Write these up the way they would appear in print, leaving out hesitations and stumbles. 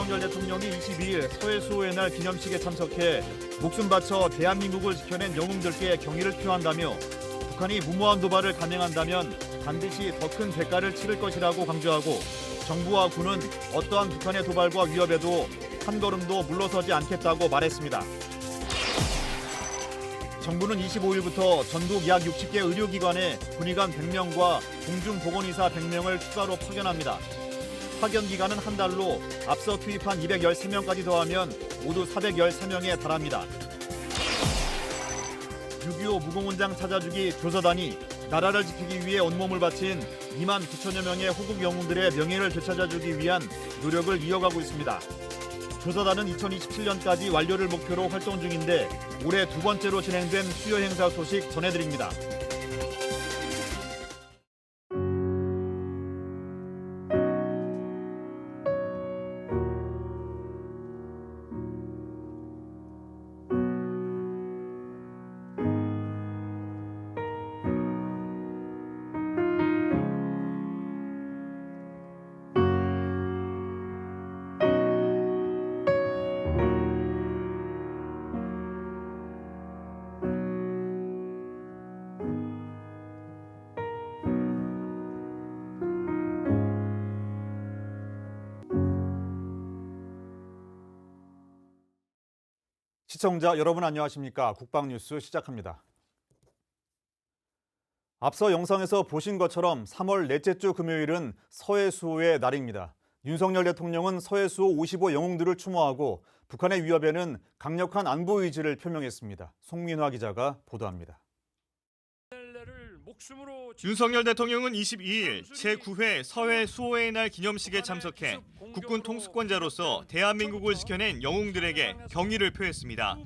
윤석열 대통령이 22일 서해수호의 날 기념식에 참석해 목숨 바쳐 대한민국을 지켜낸 영웅들께 경의를 표한다며 북한이 무모한 도발을 감행한다면 반드시 더 큰 대가를 치를 것이라고 강조하고 정부와 군은 어떠한 북한의 도발과 위협에도 한 걸음도 물러서지 않겠다고 말했습니다. 정부는 25일부터 전국 약 60개 의료기관에 군의관 100명과 공중보건의사 100명을 추가로 파견합니다. 파견 기간은 한 달로 앞서 투입한 213명까지 더하면 모두 413명에 달합니다. 6.25 무공훈장 찾아주기 조서단이 나라를 지키기 위해 온몸을 바친 2만 9천여 명의 호국 영웅들의 명예를 되찾아주기 위한 노력을 이어가고 있습니다. 조서단은 2027년까지 완료를 목표로 활동 중인데 올해 두 번째로 진행된 수요 행사 소식 전해드립니다. 시청자 여러분 안녕하십니까? 국방뉴스 시작합니다. 앞서 영상에서 보신 것처럼 3월 넷째 주 금요일은 서해수호의 날입니다. 윤석열 대통령은 서해수호 55 영웅들을 추모하고 북한의 위협에는 강력한 안보 의지를 표명했습니다. 송민화 기자가 보도합니다. 윤석열 대통령은 22일 제9회 서해수호의 날 기념식에 참석해 국군 통수권자로서 대한민국을 지켜낸 영웅들에게 경의를 표했습니다.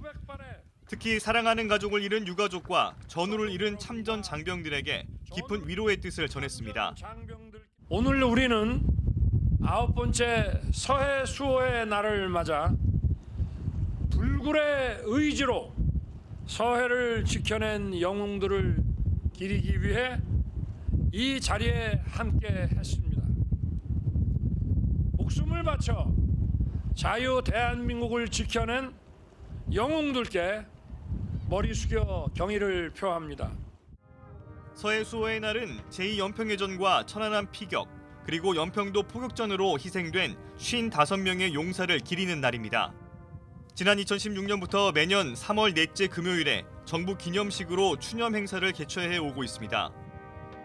특히 사랑하는 가족을 잃은 유가족과 전우를 잃은 참전 장병들에게 깊은 위로의 뜻을 전했습니다. 오늘 우리는 9번째 서해수호의 날을 맞아 불굴의 의지로 서해를 지켜낸 영웅들을 기리기 위해 이 자리에 함께 했습니다. 목숨을 바쳐 자유 대한민국을 지켜낸 영웅들께 머리 숙여 경의를 표합니다. 서해수호의 날은 제2연평해전과 천안함 피격, 그리고 연평도 포격전으로 희생된 55명의 용사를 기리는 날입니다. 지난 2016년부터 매년 3월 넷째 금요일에 정부 기념식으로 추념 행사를 개최해 오고 있습니다.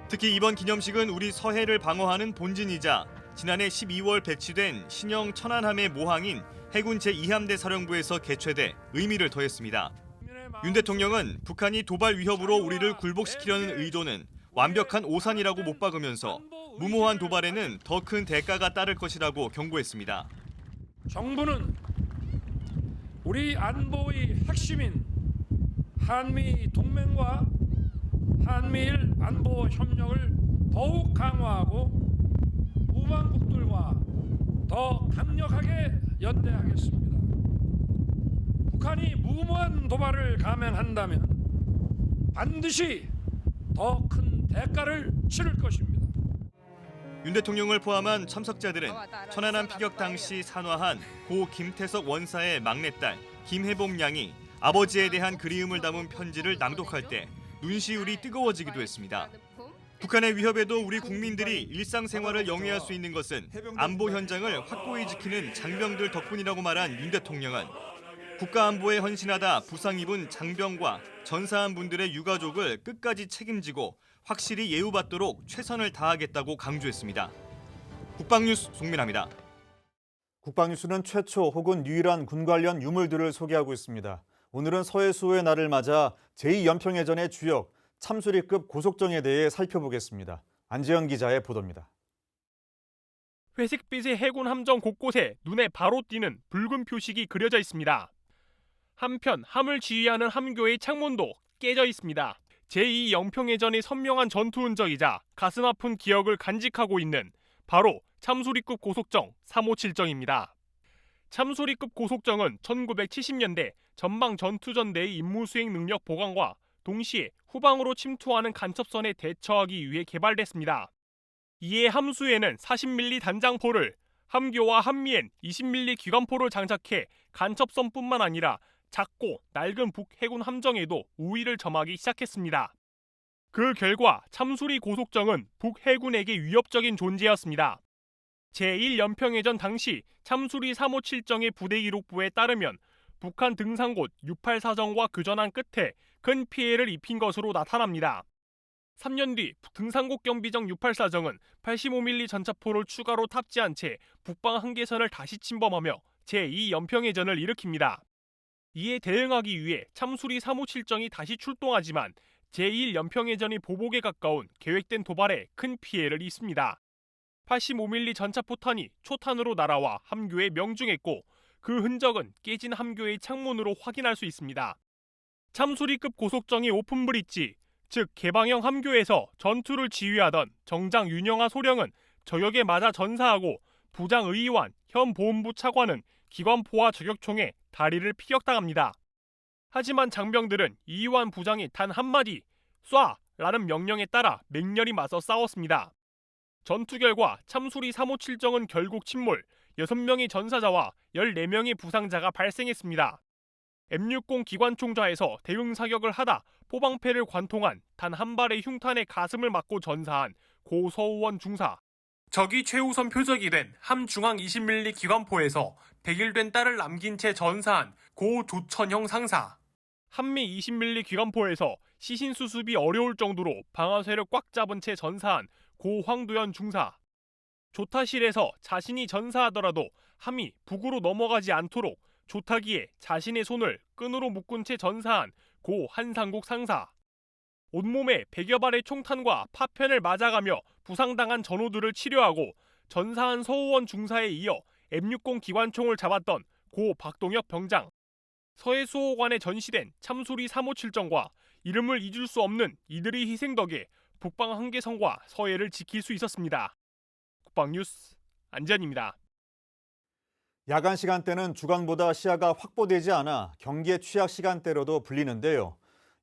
특히 이번 기념식은 우리 서해를 방어하는 본진이자 지난해 12월 배치된 신형 천안함의 모항인 해군 제2함대 사령부에서 개최돼 의미를 더했습니다. 윤 대통령은 북한이 도발 위협으로 우리를 굴복시키려는 의도는 완벽한 오산이라고 못 박으면서 무모한 도발에는 더 큰 대가가 따를 것이라고 경고했습니다. 정부는 우리 안보의 핵심인 한미 동맹과 한미일 안보 협력을 더욱 강화하고 우방국들과 더 강력하게 연대하겠습니다. 북한이 무모한 도발을 감행한다면 반드시 더 큰 대가를 치를 것입니다. 윤 대통령을 포함한 참석자들은 천안함 피격 당시 산화한 고 김태석 원사의 막내딸 김혜봉 양이 아버지에 대한 그리움을 담은 편지를 낭독할 때 눈시울이 뜨거워지기도 했습니다. 북한의 위협에도 우리 국민들이 일상생활을 영위할 수 있는 것은 안보 현장을 확고히 지키는 장병들 덕분이라고 말한 윤 대통령은 국가안보에 헌신하다 부상 입은 장병과 전사한 분들의 유가족을 끝까지 책임지고 확실히 예우받도록 최선을 다하겠다고 강조했습니다. 국방뉴스 송민아입니다. 국방뉴스는 최초 혹은 유일한 군 관련 유물들을 소개하고 있습니다. 오늘은 서해수호의 날을 맞아 제2연평해전의 주역 참수리급 고속정에 대해 살펴보겠습니다. 안지현 기자의 보도입니다. 회색빛의 해군 함정 곳곳에 눈에 바로 띄는 붉은 표식이 그려져 있습니다. 한편 함을 지휘하는 함교의 창문도 깨져 있습니다. 제2연평해전의 선명한 전투 흔적이자 가슴 아픈 기억을 간직하고 있는 바로 참수리급 고속정 357정입니다. 참수리급 고속정은 1970년대 전방 전투전대의 임무 수행 능력 보강과 동시에 후방으로 침투하는 간첩선에 대처하기 위해 개발됐습니다. 이에 함수에는 40mm 단장포를 함교와 한미엔 20mm 기관포를 장착해 간첩선뿐만 아니라 작고 낡은 북해군 함정에도 우위를 점하기 시작했습니다. 그 결과 참수리 고속정은 북해군에게 위협적인 존재였습니다. 제1연평해전 당시 참수리 357정의 부대 기록부에 따르면 북한 등산곳 684정과 교전한 끝에 큰 피해를 입힌 것으로 나타납니다. 3년 뒤 등산곡 경비정 684정은 85mm 전차포를 추가로 탑재한 채 북방 한계선을 다시 침범하며 제2연평해전을 일으킵니다. 이에 대응하기 위해 참수리 357정이 다시 출동하지만 제1연평해전이 보복에 가까운 계획된 도발에 큰 피해를 입습니다. 85mm 전차포탄이 초탄으로 날아와 함교에 명중했고 그 흔적은 깨진 함교의 창문으로 확인할 수 있습니다. 참수리급 고속정의 오픈브릿지, 즉 개방형 함교에서 전투를 지휘하던 정장 윤영하 소령은 저격에 맞아 전사하고 부장 의의완, 현 보훈부 차관은 기관포와 저격총에 다리를 피격당합니다. 하지만 장병들은 이의완 부장이 단 한마디 쏴! 라는 명령에 따라 맹렬히 맞서 싸웠습니다. 전투 결과 참수리 357정은 결국 침몰, 6명의 전사자와 14명의 부상자가 발생했습니다. M60 기관총좌에서 대응 사격을 하다 포방패를 관통한 단 한 발의 흉탄에 가슴을 맞고 전사한 고 서우원 중사. 적이 최우선 표적이 된 함중앙 20mm 기관포에서 백일된 딸을 남긴 채 전사한 고 조천형 상사. 한미 20mm 기관포에서 시신 수습이 어려울 정도로 방아쇠를 꽉 잡은 채 전사한 고 황도현 중사. 조타실에서 자신이 전사하더라도 함이 북으로 넘어가지 않도록 조타기에 자신의 손을 끈으로 묶은 채 전사한 고 한상국 상사. 온몸에 100여 발의 총탄과 파편을 맞아가며 부상당한 전우들을 치료하고 전사한 서우원 중사에 이어 M60 기관총을 잡았던 고 박동혁 병장. 서해수호관에 전시된 참수리 357정과 이름을 잊을 수 없는 이들의 희생 덕에 북방 한계선과 서해를 지킬 수 있었습니다. 국방뉴스 안지환입니다. 야간 시간대는 주간보다 시야가 확보되지 않아 경계 취약 시간대로도 불리는데요.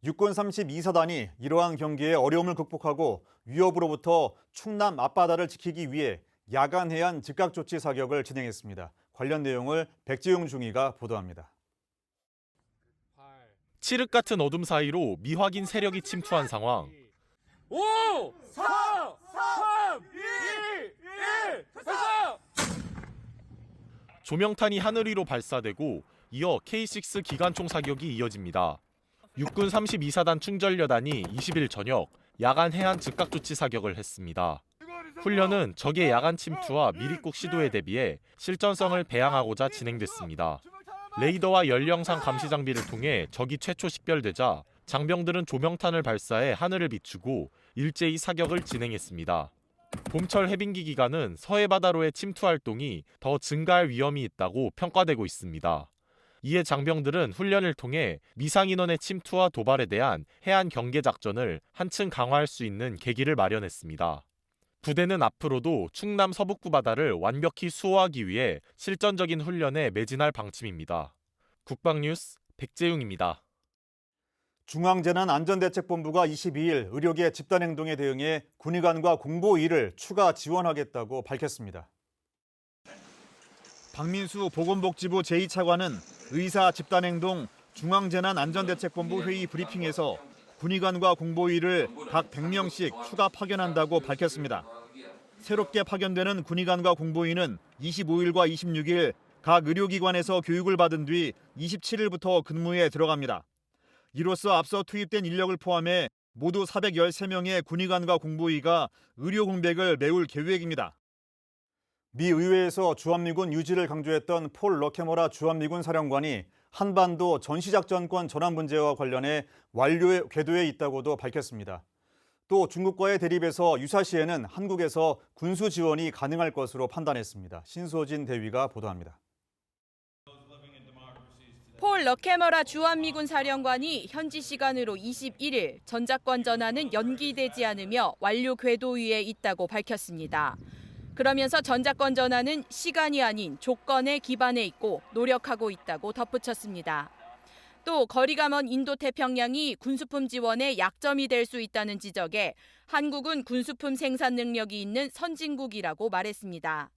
육군 32사단이 이러한 경계의 어려움을 극복하고 위협으로부터 충남 앞바다를 지키기 위해 야간 해안 즉각조치 사격을 진행했습니다. 관련 내용을 백지용 중위가 보도합니다. 칠흑 같은 어둠 사이로 미확인 세력이 침투한 상황. 5, 4, 3, 2, 1, 가자! 조명탄이 하늘 위로 발사되고 이어 K6 기관총 사격이 이어집니다. 육군 32사단 충전여단이 20일 저녁 야간 해안 즉각조치 사격을 했습니다. 훈련은 적의 야간 침투와 미리국 시도에 대비해 실전성을 배양하고자 진행됐습니다. 레이더와 연령상 감시 장비를 통해 적이 최초 식별되자 장병들은 조명탄을 발사해 하늘을 비추고 일제히 사격을 진행했습니다. 봄철 해빙기 기간은 서해 바다로의 침투 활동이 더 증가할 위험이 있다고 평가되고 있습니다. 이에 장병들은 훈련을 통해 미상 인원의 침투와 도발에 대한 해안 경계 작전을 한층 강화할 수 있는 계기를 마련했습니다. 부대는 앞으로도 충남 서북부 바다를 완벽히 수호하기 위해 실전적인 훈련에 매진할 방침입니다. 국방뉴스 백재웅입니다. 중앙재난안전대책본부가 22일 의료계 집단행동에 대응해 군의관과 공보위를 추가 지원하겠다고 밝혔습니다. 박민수 보건복지부 제2차관은 의사 집단행동 중앙재난안전대책본부 회의 브리핑에서 군의관과 공보위를 각 100명씩 추가 파견한다고 밝혔습니다. 새롭게 파견되는 군의관과 공보위는 25일과 26일 각 의료기관에서 교육을 받은 뒤 27일부터 근무에 들어갑니다. 이로써 앞서 투입된 인력을 포함해 모두 413명의 군의관과 공보위가 의료 공백을 메울 계획입니다. 미 의회에서 주한미군 유지를 강조했던 폴 러케모라 주한미군 사령관이 한반도 전시작전권 전환 문제와 관련해 완료의 궤도에 있다고도 밝혔습니다. 또 중국과의 대립에서 유사시에는 한국에서 군수 지원이 가능할 것으로 판단했습니다. 신소진 대위가 보도합니다. 폴 러케머라 주한미군 사령관이 현지 시간으로 21일 전작권 전환은 연기되지 않으며 완료 궤도 위에 있다고 밝혔습니다. 그러면서 전작권 전환은 시간이 아닌 조건에 기반해 있고 노력하고 있다고 덧붙였습니다. 또 거리가 먼 인도태평양이 군수품 지원의 약점이 될 수 있다는 지적에 한국은 군수품 생산 능력이 있는 선진국이라고 말했습니다.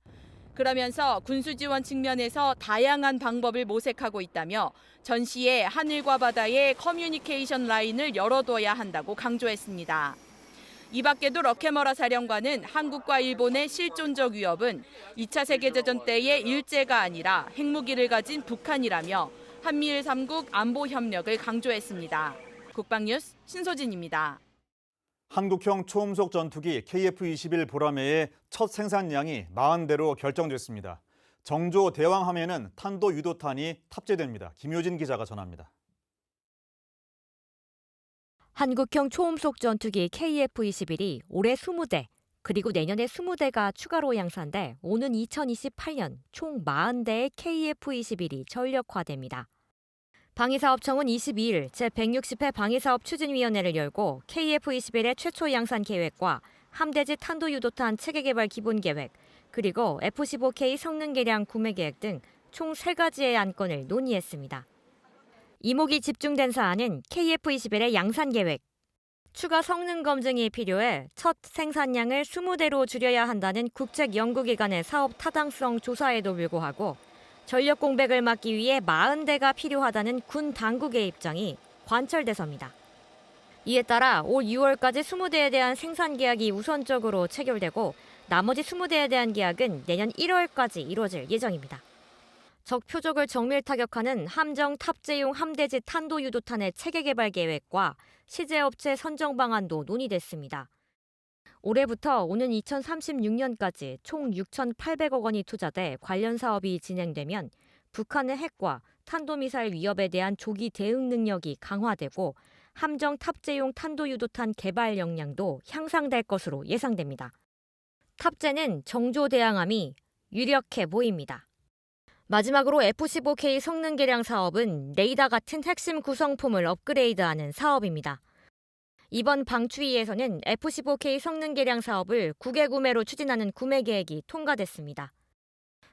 그러면서 군수 지원 측면에서 다양한 방법을 모색하고 있다며 전시에 하늘과 바다의 커뮤니케이션 라인을 열어둬야 한다고 강조했습니다. 이 밖에도 러케머라 사령관은 한국과 일본의 실존적 위협은 2차 세계대전 때의 일제가 아니라 핵무기를 가진 북한이라며 한미일 3국 안보 협력을 강조했습니다. 국방뉴스 신소진입니다. 한국형 초음속 전투기 KF-21 보라매의 첫 생산량이 40대로 결정됐습니다. 정조 대왕함에는 탄도 유도탄이 탑재됩니다. 김효진 기자가 전합니다. 한국형 초음속 전투기 KF-21이 올해 20대, 그리고 내년에 20대가 추가로 양산돼 오는 2028년 총 40대의 KF-21이 전력화됩니다. 방위사업청은 22일 제160회 방위사업 추진위원회를 열고 KF-21의 최초 양산 계획과 함대지 탄도유도탄 체계개발 기본계획, 그리고 F-15K 성능 개량 구매 계획 등 총 3가지의 안건을 논의했습니다. 이목이 집중된 사안은 KF-21의 양산 계획, 추가 성능 검증이 필요해 첫 생산량을 20대로 줄여야 한다는 국책연구기관의 사업 타당성 조사에도 불구하고 전력 공백을 막기 위해 40대가 필요하다는 군 당국의 입장이 관철돼서입니다. 이에 따라 올 6월까지 20대에 대한 생산 계약이 우선적으로 체결되고 나머지 20대에 대한 계약은 내년 1월까지 이루어질 예정입니다. 적 표적을 정밀 타격하는 함정 탑재용 함대지 탄도유도탄의 체계 개발 계획과 시제업체 선정 방안도 논의됐습니다. 올해부터 오는 2036년까지 총 6,800억 원이 투자돼 관련 사업이 진행되면 북한의 핵과 탄도미사일 위협에 대한 조기 대응 능력이 강화되고 함정 탑재용 탄도유도탄 개발 역량도 향상될 것으로 예상됩니다. 탑재는 정조대왕함이 유력해 보입니다. 마지막으로 F-15K 성능 개량 사업은 레이더 같은 핵심 구성품을 업그레이드하는 사업입니다. 이번 방추위에서는 F-15K 성능 개량 사업을 국외 구매로 추진하는 구매 계획이 통과됐습니다.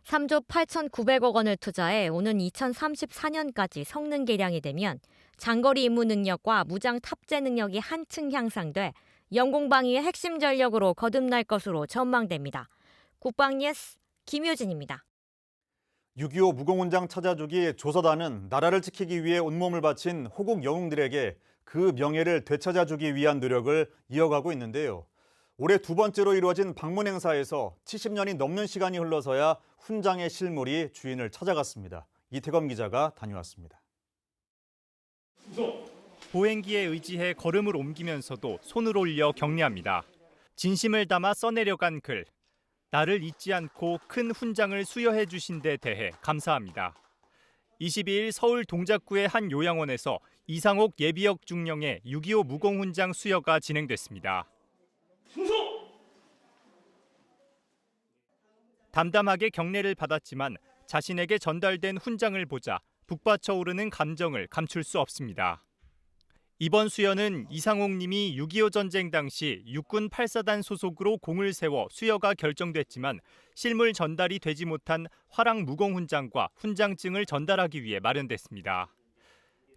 3조 8,900억 원을 투자해 오는 2034년까지 성능 개량이 되면 장거리 임무 능력과 무장 탑재 능력이 한층 향상돼 영공방위의 핵심 전력으로 거듭날 것으로 전망됩니다. 국방뉴스 김효진입니다. 6.25 무공훈장 찾아주기 조서단은 나라를 지키기 위해 온몸을 바친 호국 영웅들에게 그 명예를 되찾아주기 위한 노력을 이어가고 있는데요. 올해 두 번째로 이루어진 방문 행사에서 70년이 넘는 시간이 흘러서야 훈장의 실물이 주인을 찾아갔습니다. 이태검 기자가 다녀왔습니다. 보행기에 의지해 걸음을 옮기면서도 손을 올려 격려합니다. 진심을 담아 써내려간 글. 나를 잊지 않고 큰 훈장을 수여해 주신 데 대해 감사합니다. 22일 서울 동작구의 한 요양원에서 이상옥 예비역 중령의 6.25 무공훈장 수여가 진행됐습니다. 담담하게 격려를 받았지만 자신에게 전달된 훈장을 보자 북받쳐 오르는 감정을 감출 수 없습니다. 이번 수여는 이상옥 님이 6.25 전쟁 당시 육군 8사단 소속으로 공을 세워 수여가 결정됐지만 실물 전달이 되지 못한 화랑 무공훈장과 훈장증을 전달하기 위해 마련됐습니다.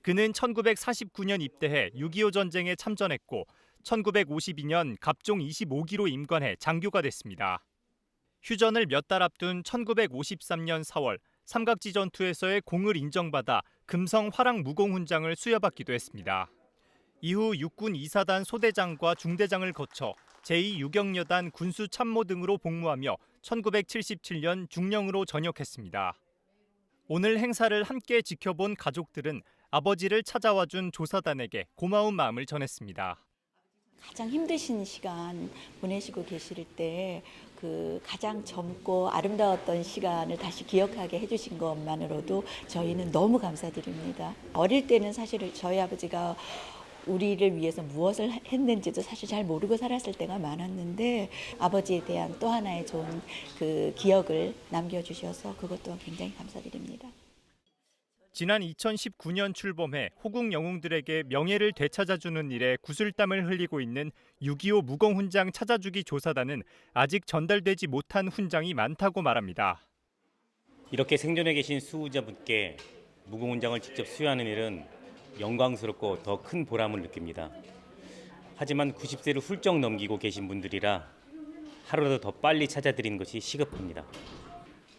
그는 1949년 입대해 6.25 전쟁에 참전했고 1952년 갑종 25기로 임관해 장교가 됐습니다. 휴전을 몇 달 앞둔 1953년 4월 삼각지 전투에서의 공을 인정받아 금성 화랑 무공훈장을 수여받기도 했습니다. 이후 육군 2사단 소대장과 중대장을 거쳐 제2유경여단 군수참모 등으로 복무하며 1977년 중령으로 전역했습니다. 오늘 행사를 함께 지켜본 가족들은 아버지를 찾아와준 조사단에게 고마운 마음을 전했습니다. 가장 힘드신 시간 보내시고 계실 때 그 가장 젊고 아름다웠던 시간을 다시 기억하게 해주신 것만으로도 저희는 너무 감사드립니다. 어릴 때는 사실 저희 아버지가 우리를 위해서 무엇을 했는지도 사실 잘 모르고 살았을 때가 많았는데 아버지에 대한 또 하나의 좋은 그 기억을 남겨주셔서 그것 또한 굉장히 감사드립니다. 지난 2019년 출범해 호국 영웅들에게 명예를 되찾아주는 일에 구슬땀을 흘리고 있는 6.25 무공훈장 찾아주기 조사단은 아직 전달되지 못한 훈장이 많다고 말합니다. 이렇게 생존해 계신 수호자분께 무공훈장을 직접 수여하는 일은 영광스럽고 더 큰 보람을 느낍니다. 하지만 90세를 훌쩍 넘기고 계신 분들이라 하루라도 더 빨리 찾아드리는 것이 시급합니다.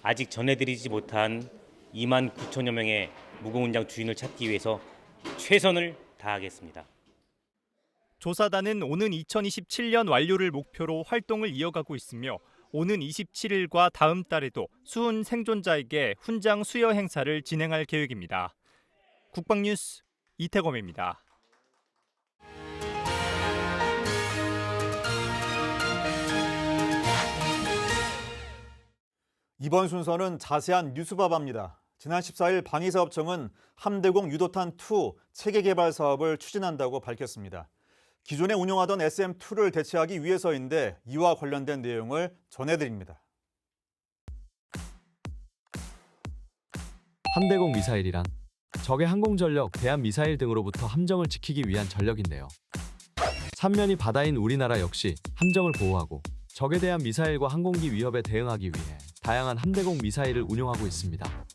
아직 전해드리지 못한 2만 9천여 명의 무공훈장 주인을 찾기 위해서 최선을 다하겠습니다. 조사단은 오는 2027년 완료를 목표로 활동을 이어가고 있으며 오는 27일과 다음 달에도 수훈 생존자에게 훈장 수여 행사를 진행할 계획입니다. 국방뉴스 이태검입니다. 이번 순서는 자세한 뉴스바바입니다. 지난 14일 방위사업청은 함대공 유도탄-2 체계 개발 사업을 추진한다고 밝혔습니다. 기존에 운용하던 SM-2를 대체하기 위해서인데 이와 관련된 내용을 전해드립니다. 함대공 미사일이란 적의 항공전력, 대한미사일 등으로부터 함정을 지키기 위한 전력인데요. 삼면이 바다인 우리나라 역시 함정을 보호하고 적에 대한 미사일과 항공기 위협에 대응하기 위해 다양한 함대공 미사일을 운용하고 있습니다.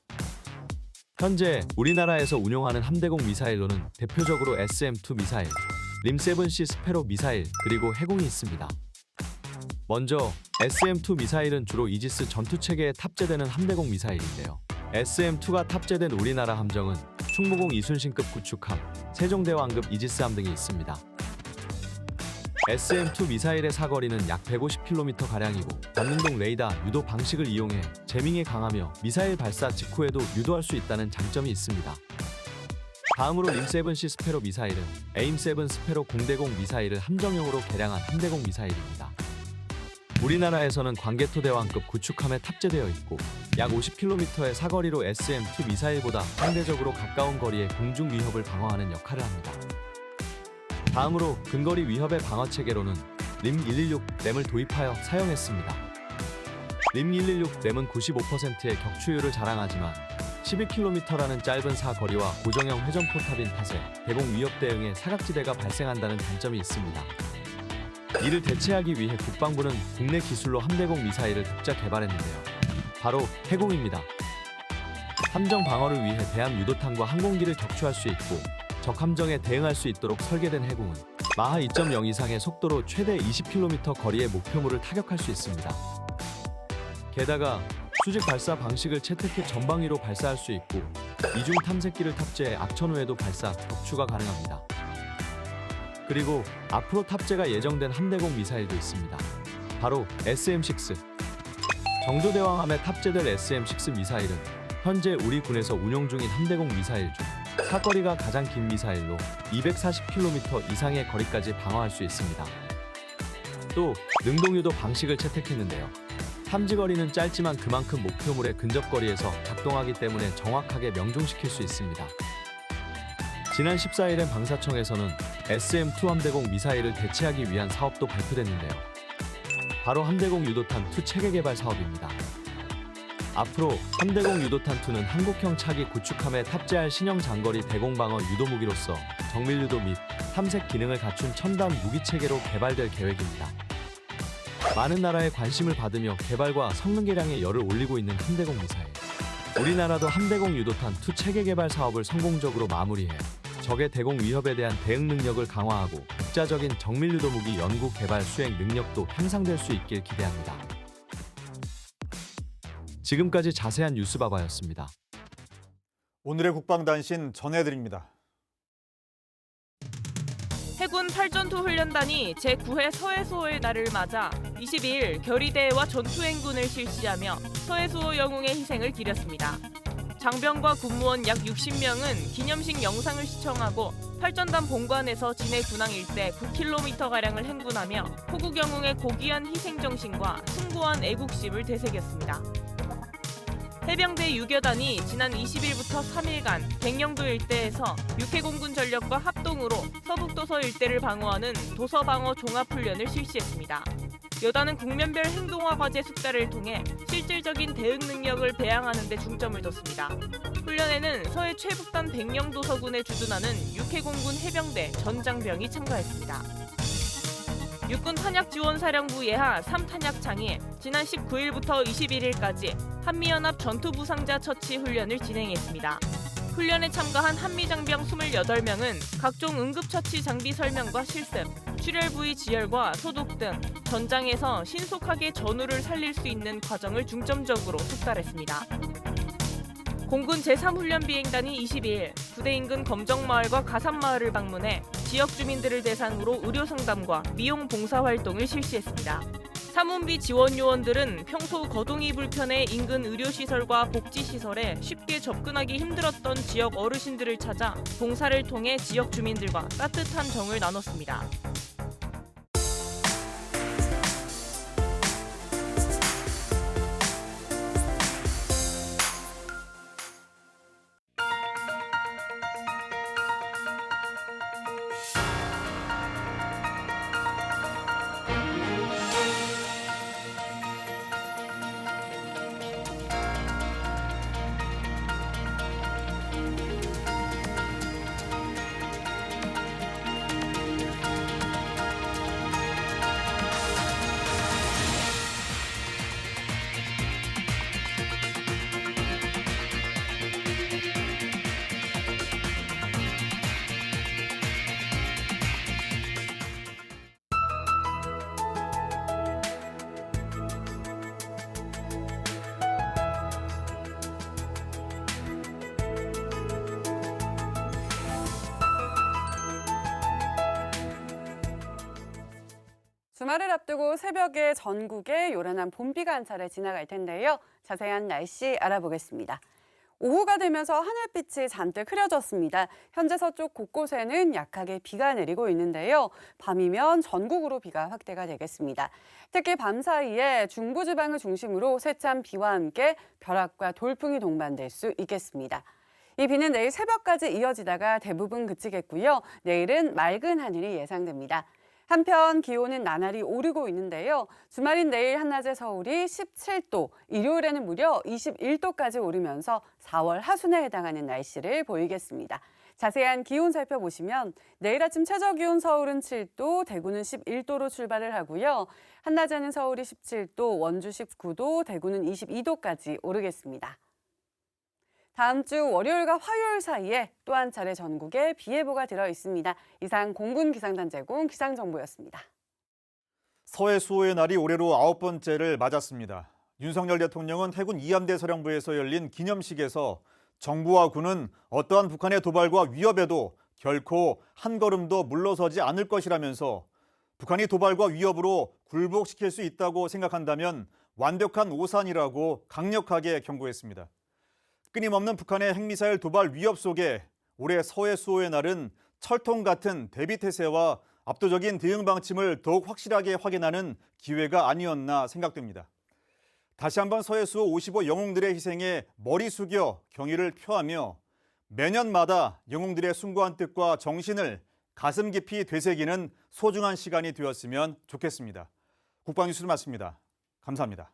현재 우리나라에서 운용하는 함대공 미사일로는 대표적으로 SM-2 미사일, 림7C 스페로 미사일, 그리고 해공이 있습니다. 먼저 SM-2 미사일은 주로 이지스 전투체계에 탑재되는 함대공 미사일인데요. SM-2가 탑재된 우리나라 함정은 충무공 이순신급 구축함, 세종대왕급 이지스함 등이 있습니다. SM-2 미사일의 사거리는 약 150km가량이고 전능동 레이더 유도 방식을 이용해 재밍에 강하며 미사일 발사 직후에도 유도할 수 있다는 장점이 있습니다. 다음으로 림7C 스페로 미사일은 에임7 스페로 공대공 미사일을 함정용으로 개량한 함대공 미사일입니다. 우리나라에서는 광개토대왕급 구축함에 탑재되어 있고 약 50km의 사거리로 SM-2 미사일보다 상대적으로 가까운 거리의 공중 위협을 방어하는 역할을 합니다. 다음으로 근거리 위협의 방어 체계로는 림116 램을 도입하여 사용했습니다. 림116 램은 95%의 격추율을 자랑하지만 11km라는 짧은 사거리와 고정형 회전포탑인 탓에 대공 위협 대응에 사각지대가 발생한다는 단점이 있습니다. 이를 대체하기 위해 국방부는 국내 기술로 함대공 미사일을 독자 개발했는데요. 바로 해공입니다. 함정 방어를 위해 대함 유도탄과 항공기를 격추할 수 있고 적 함정에 대응할 수 있도록 설계된 해공은 마하 2.0 이상의 속도로 최대 20km 거리의 목표물을 타격할 수 있습니다. 게다가 수직 발사 방식을 채택해 전방위로 발사할 수 있고 이중 탐색기를 탑재해 악천 후에도 발사, 격추가 가능합니다. 그리고 앞으로 탑재가 예정된 함대공 미사일도 있습니다. 바로 SM-6. 정조대왕함에 탑재될 SM-6 미사일은 현재 우리 군에서 운용 중인 함대공 미사일 중 사거리가 가장 긴 미사일로 240km 이상의 거리까지 방어할 수 있습니다. 또 능동유도 방식을 채택했는데요. 탐지거리는 짧지만 그만큼 목표물의 근접거리에서 작동하기 때문에 정확하게 명중시킬 수 있습니다. 지난 14일엔 방사청에서는 SM-2 함대공 미사일을 대체하기 위한 사업도 발표됐는데요. 바로 함대공 유도탄-2 체계 개발 사업입니다. 앞으로 함대공 유도탄-2는 한국형 차기 구축함에 탑재할 신형 장거리 대공방어 유도무기로서 정밀유도 및 탐색 기능을 갖춘 첨단 무기체계로 개발될 계획입니다. 많은 나라의 관심을 받으며 개발과 성능 개량에 열을 올리고 있는 함대공 미사일. 우리나라도 함대공 유도탄-2 체계 개발 사업을 성공적으로 마무리해 적의 대공 위협에 대한 대응 능력을 강화하고 독자적인 정밀유도 무기 연구 개발 수행 능력도 향상될 수 있길 기대합니다. 지금까지 자세한 뉴스바바였습니다. 오늘의 국방단신 전해드립니다. 해군 8전투 훈련단이 제9회 서해수호의 날을 맞아 22일 결의대회와 전투행군을 실시하며 서해수호 영웅의 희생을 기렸습니다. 장병과 군무원 약 60명은 기념식 영상을 시청하고 8전단 본관에서 진해 군항 일대 9km가량을 행군하며 호국 영웅의 고귀한 희생 정신과 숭고한 애국심을 되새겼습니다. 해병대 유교단이 지난 20일부터 3일간 백령도 일대에서 육해공군 전력과 합동으로 서북도서 일대를 방어하는 도서방어 종합훈련을 실시했습니다. 여단은 국면별 행동화 과제 숙달을 통해 실질적인 대응 능력을 배양하는 데 중점을 뒀습니다. 훈련에는 서해 최북단 백령도서군에 주둔하는 육해공군 해병대 전장병이 참가했습니다. 육군 탄약지원사령부 예하 3탄약창이 지난 19일부터 21일까지 한미연합 전투부상자 처치 훈련을 진행했습니다. 훈련에 참가한 한미장병 28명은 각종 응급처치 장비 설명과 실습, 출혈 부위 지혈과 소독 등 전장에서 신속하게 전우를 살릴 수 있는 과정을 중점적으로 숙달했습니다. 공군 제3훈련비행단이 22일 부대 인근 검정마을과 가산마을을 방문해 지역 주민들을 대상으로 의료상담과 미용 봉사 활동을 실시했습니다. 사문비 지원 요원들은 평소 거동이 불편해 인근 의료시설과 복지시설에 쉽게 접근하기 힘들었던 지역 어르신들을 찾아 봉사를 통해 지역 주민들과 따뜻한 정을 나눴습니다. 주말을 앞두고 새벽에 전국에 요란한 봄비가 한 차례 지나갈 텐데요. 자세한 날씨 알아보겠습니다. 오후가 되면서 하늘빛이 잔뜩 흐려졌습니다. 현재 서쪽 곳곳에는 약하게 비가 내리고 있는데요. 밤이면 전국으로 비가 확대가 되겠습니다. 특히 밤 사이에 중부지방을 중심으로 세찬 비와 함께 벼락과 돌풍이 동반될 수 있겠습니다. 이 비는 내일 새벽까지 이어지다가 대부분 그치겠고요. 내일은 맑은 하늘이 예상됩니다. 한편 기온은 나날이 오르고 있는데요. 주말인 내일 한낮에 서울이 17도, 일요일에는 무려 21도까지 오르면서 4월 하순에 해당하는 날씨를 보이겠습니다. 자세한 기온 살펴보시면 내일 아침 최저기온 서울은 7도, 대구는 11도로 출발을 하고요. 한낮에는 서울이 17도, 원주 19도, 대구는 22도까지 오르겠습니다. 다음 주 월요일과 화요일 사이에 또 한 차례 전국에 비 예보가 들어 있습니다. 이상 공군 기상단 제공 기상정보였습니다. 서해 수호의 날이 올해로 9번째를 맞았습니다. 윤석열 대통령은 해군 이함대 사령부에서 열린 기념식에서 정부와 군은 어떠한 북한의 도발과 위협에도 결코 한 걸음도 물러서지 않을 것이라면서 북한이 도발과 위협으로 굴복시킬 수 있다고 생각한다면 완벽한 오산이라고 강력하게 경고했습니다. 끊임없는 북한의 핵미사일 도발 위협 속에 올해 서해 수호의 날은 철통 같은 대비태세와 압도적인 대응 방침을 더욱 확실하게 확인하는 기회가 아니었나 생각됩니다. 다시 한번 서해 수호 55 영웅들의 희생에 머리 숙여 경의를 표하며 매년마다 영웅들의 숭고한 뜻과 정신을 가슴 깊이 되새기는 소중한 시간이 되었으면 좋겠습니다. 국방뉴스를 마칩니다. 감사합니다.